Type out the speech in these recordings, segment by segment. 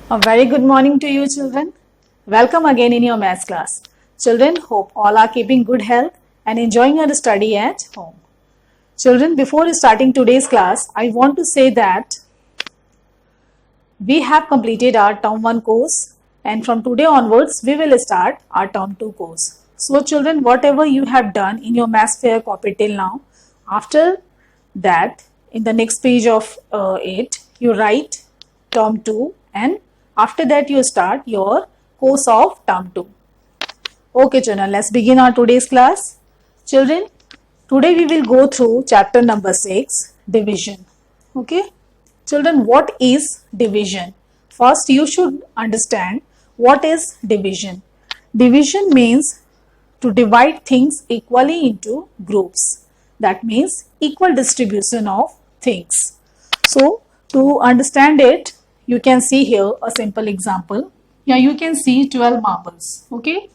A very good morning to you, children. Welcome again in your maths class. Children, hope all are keeping good health and enjoying your study at home. Children, before starting today's class, I want to say that we have completed our Term 1 course and from today onwards, we will start our Term 2 course. So, children, whatever you have done in your maths fair copy till now, after that, in the next page of it, you write Term 2 and after that you start your course of Term 2. Okay children, let's begin our today's class. Children, today we will go through chapter number 6, division. Okay. Children, what is division? First you should understand what is division. Division means to divide things equally into groups. That means equal distribution of things. So to understand it, you can see here a simple example. Here you can see 12 marbles. Okay.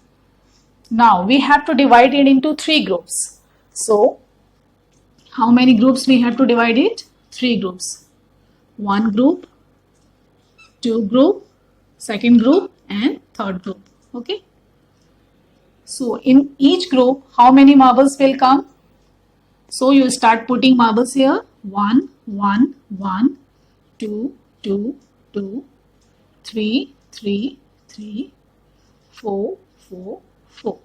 Now we have to divide it into 3 groups. So how many groups we have to divide it? 3 groups. 1 group, 2 group, second group and third group. Okay. So in each group, how many marbles will come? So you start putting marbles here. 1, 1, 1, 2, 2, 2, 3, 3, 3, 4, 4, 4.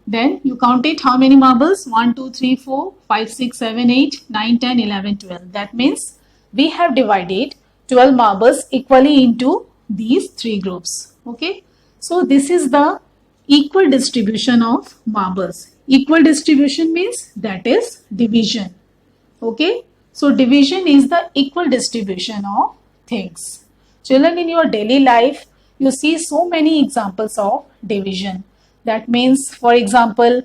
Then you count it how many marbles? 1, 2, 3, 4, 5, 6, 7, 8, 9, 10, 11, 12. That means we have divided 12 marbles equally into these 3 groups. Okay. So this is the equal distribution of marbles. Equal distribution means that is division. Okay. So division is the equal distribution of things. Children, in your daily life, you see so many examples of division. That means, for example,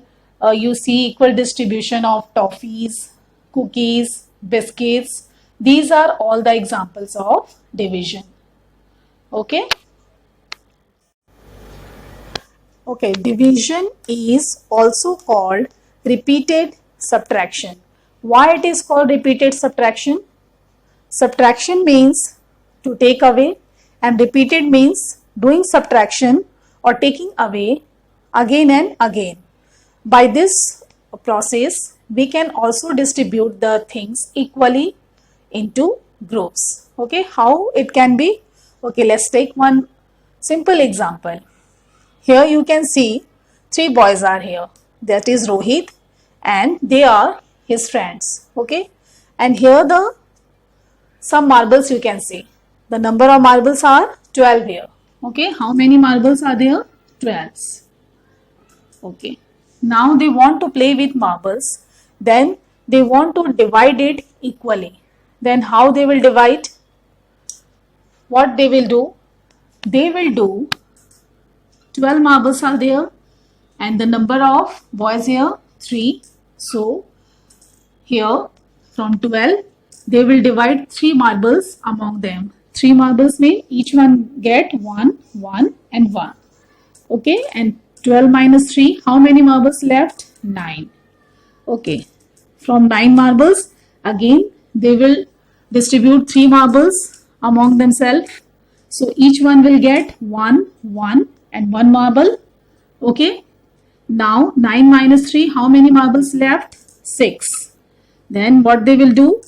you see equal distribution of toffees, cookies, biscuits. These are all the examples of division. Okay. Okay, division is also called repeated subtraction. Why it is called repeated subtraction? Subtraction means to take away and repeated means doing subtraction or taking away again and again. By this process, we can also distribute the things equally into groups. Okay, how it can be? Okay, let's take one simple example. Here you can see 3 boys are here. That is Rohit and they are his friends. Okay, and here the some marbles you can see. The number of marbles are 12 here. Okay, how many marbles are there? 12. Okay, now they want to play with marbles. Then they want to divide it equally. Then how they will divide? What they will do? They will do 12 marbles are there and the number of boys here 3. So here from 12 they will divide 3 marbles among them. 3 marbles mean each one get 1, 1 and 1. Okay, and 12 minus 3, how many marbles left? 9. Okay, from 9 marbles again they will distribute 3 marbles among themselves. So each one will get 1, 1 and 1 marble. Okay, now 9 minus 3, how many marbles left? 6. Then what they will do?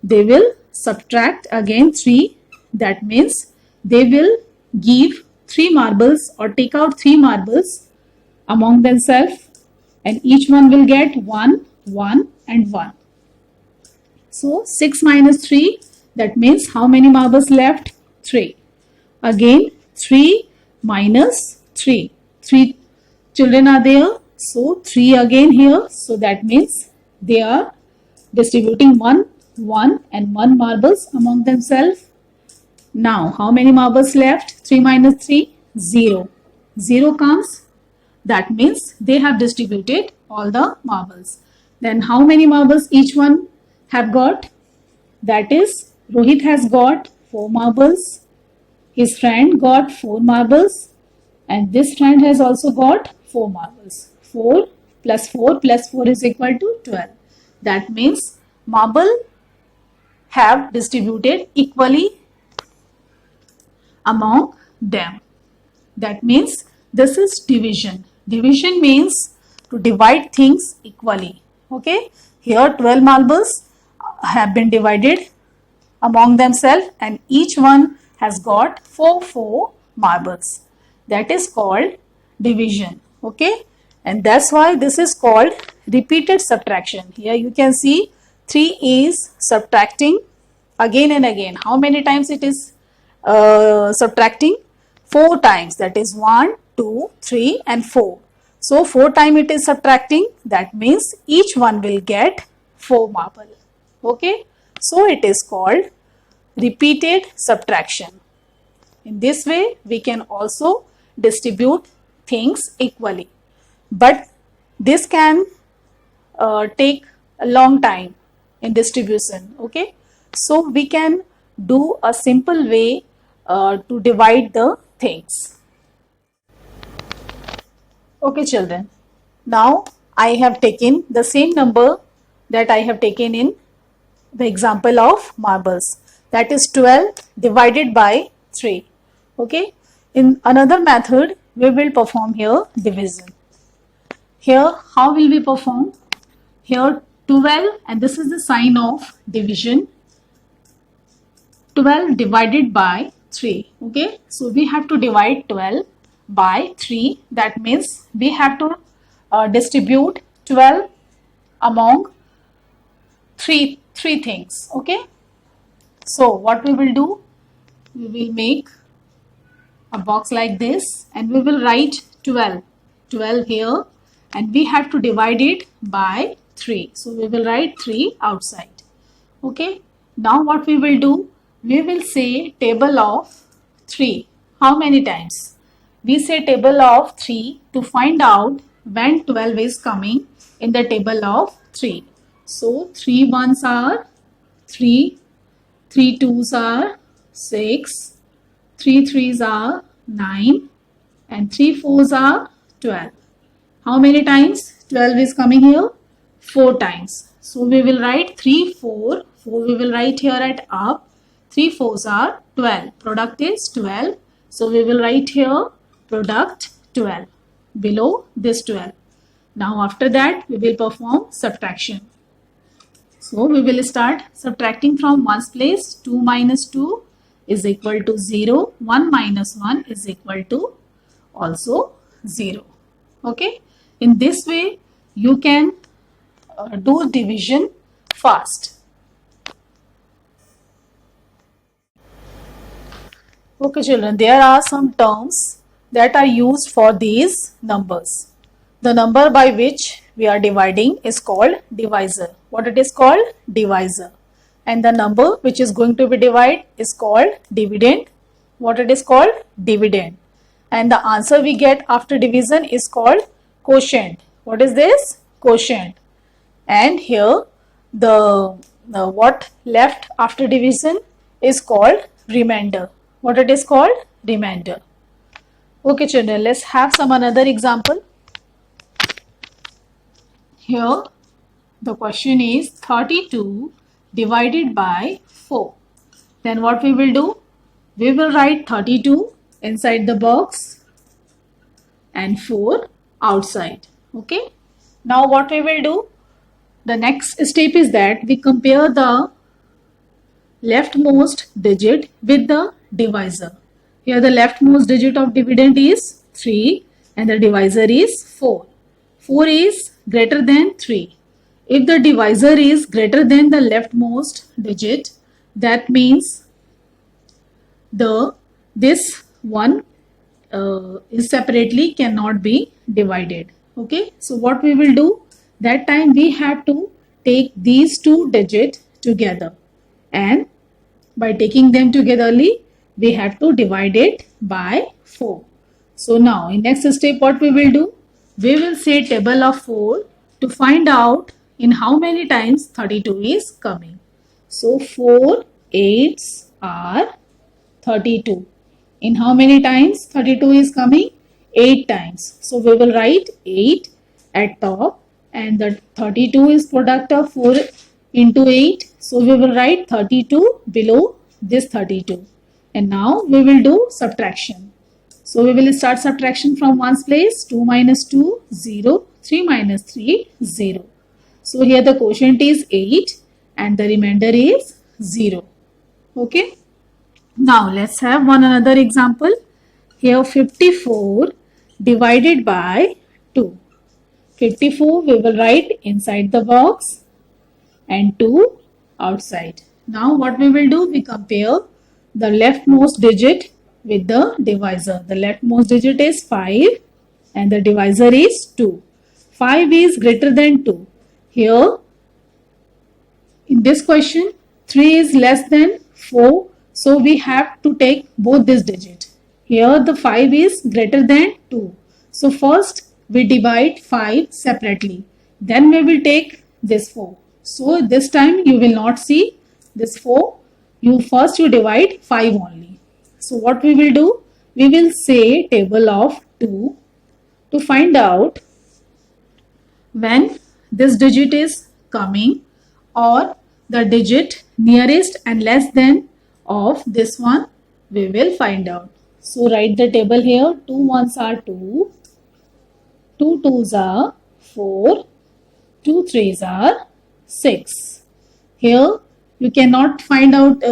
They will subtract again 3. That means they will give 3 marbles or take out 3 marbles among themselves and each one will get 1, 1 and 1. So 6 minus 3, that means how many marbles left? 3. Again 3 minus 3. 3 children are there. So 3 again here. So that means they are distributing 1, 1 and 1 marbles among themselves. Now how many marbles left? 3 minus 3? 0. 0 comes. That means they have distributed all the marbles. Then how many marbles each one have got? That is Rohit has got 4 marbles. His friend got 4 marbles and this friend has also got 4 marbles. 4 plus 4 plus 4 is equal to 12. That means marble have distributed equally among them. That means this is division. Division means to divide things equally. Okay, here 12 marbles have been divided among themselves and each one has got 4 marbles. That is called division. Okay, and that's why this is called repeated subtraction. Here you can see 3 is subtracting again and again. How many times it is subtracting? 4 times. That is 1, 2, 3 and 4. So 4 times it is subtracting. That means each one will get 4 marble. Okay. So it is called repeated subtraction. In this way we can also distribute things equally. But this can take a long time in distribution. Okay. So we can do a simple way to divide the things. Okay children, now I have taken the same number that I have taken in the example of marbles, that is 12 divided by 3. Okay, in another method we will perform here division. Here how will we perform? Here 12 and this is the sign of division. 12 divided by 3. Okay, so we have to divide 12 by 3. That means we have to distribute 12 among three things. Okay, so what we will do, we will make a box like this and we will write 12 here and we have to divide it by 3. So we will write 3 outside. Okay, now what we will do, we will say table of 3. How many times? We say table of 3 to find out when 12 is coming in the table of 3. So 3 ones are 3, 3 twos are 6, 3 threes are 9 and 3 fours are 12. How many times 12 is coming here? 4 times. So we will write 3, 4. 4 we will write here at up. 3 fours are 12. Product is 12. So we will write here product 12 below this 12. Now after that we will perform subtraction. So we will start subtracting from 1's place. 2 minus 2 is equal to 0. 1 minus 1 is equal to also 0. Okay. In this way you can do division fast. Okay children, there are some terms that are used for these numbers. The number by which we are dividing is called divisor. What it is called? Divisor. And the number which is going to be divided is called dividend. What it is called? Dividend. And the answer we get after division is called quotient. What is this? Quotient. And here the what left after division is called remainder. What it is called? Remainder. Okay children, let's have some another example. Here the question is 32 divided by 4. Then what we will do? We will write 32 inside the box and 4 outside. Okay. Now what we will do? The next step is that we compare the leftmost digit with the divisor. Here the leftmost digit of dividend is 3 and the divisor is 4. 4 is greater than 3. If the divisor is greater than the leftmost digit, that means this one is separately cannot be divided. Okay, so what we will do, that time we have to take these two digits together, and by taking them togetherly we have to divide it by 4. So now in next step what we will do, we will say table of 4 to find out in how many times 32 is coming. So 4 8s are 32. In how many times 32 is coming? 8 times. So we will write 8 at top, and the 32 is product of 4 into 8. So we will write 32 below this 32. And now we will do subtraction. So we will start subtraction from ones place. 2 minus 2, 0. 3 minus 3, 0. So here the quotient is 8 and the remainder is 0. Okay. Now let's have one another example. Here 54 divided by 2. 54 we will write inside the box and 2 outside. Now what we will do, we compare the leftmost digit with the divisor. The leftmost digit is 5 and the divisor is 2. 5 is greater than 2. Here in this question 3 is less than 4. So we have to take both this digit. Here the 5 is greater than 2. So first we divide 5 separately. Then we will take this 4. So this time you will not see this 4. You divide 5 only. So what we will do? We will say table of 2 to find out when this digit is coming or the digit nearest and less than of this one, we will find out. So write the table here. 2 ones are 2, 2 twos are 4, 2 threes are 6. Here you cannot find out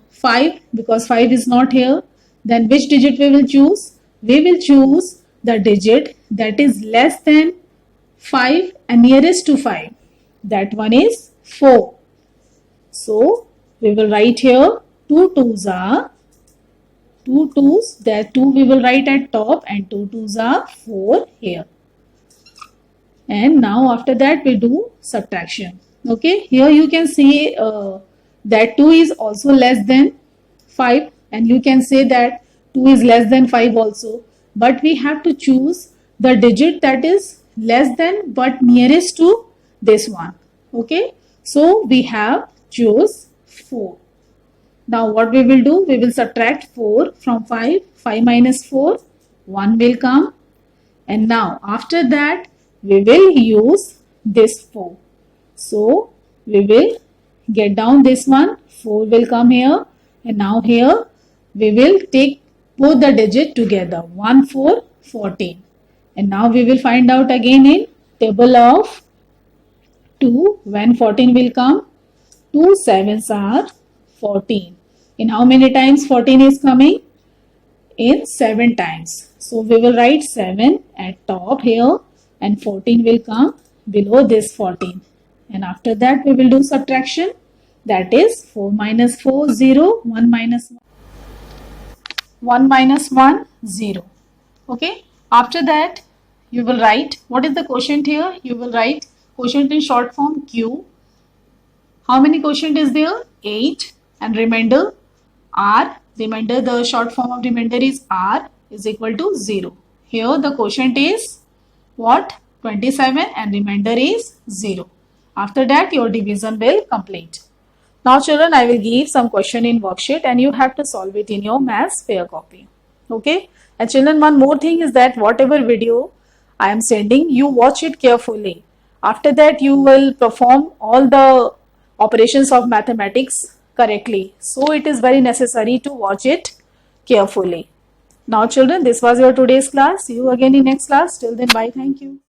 5 because 5 is not here. Then which digit we will choose? We will choose the digit that is less than 5 and nearest to 5. That one is 4. So we will write here 2 twos are 2 twos. There 2 we will write at top and 2 twos are 4 here. And now after that we do subtraction. Okay, here you can see that 2 is also less than 5 and you can say that 2 is less than 5 also. But we have to choose the digit that is less than but nearest to this one. Okay, so we have choose 4. Now what we will do? We will subtract 4 from 5. 5 minus 4, 1 will come. And now after that we will use this 4. So we will get down this one. 4 will come here. And now here we will take both the digit together. 1, 4, 14. And now we will find out again in table of 2 when 14 will come. 2 sevens are 14. In how many times 14 is coming? In 7 times. So we will write 7 at top here and 14 will come below this 14. And after that we will do subtraction. That is 4 minus 4, 0. 1 minus 1, 0. Okay. After that you will write, what is the quotient here? You will write quotient in short form Q. How many quotient is there? 8. And remainder R. Remainder, the short form of remainder is R is equal to 0. Here the quotient is what? 27 and remainder is 0. After that your division will complete. Now children, I will give some question in worksheet and you have to solve it in your maths fair copy. Okay. And children, one more thing is that whatever video I am sending, you watch it carefully. After that you will perform all the operations of mathematics correctly. So it is very necessary to watch it carefully. Now children, this was your today's class. See you again in next class. Till then, bye. Thank you.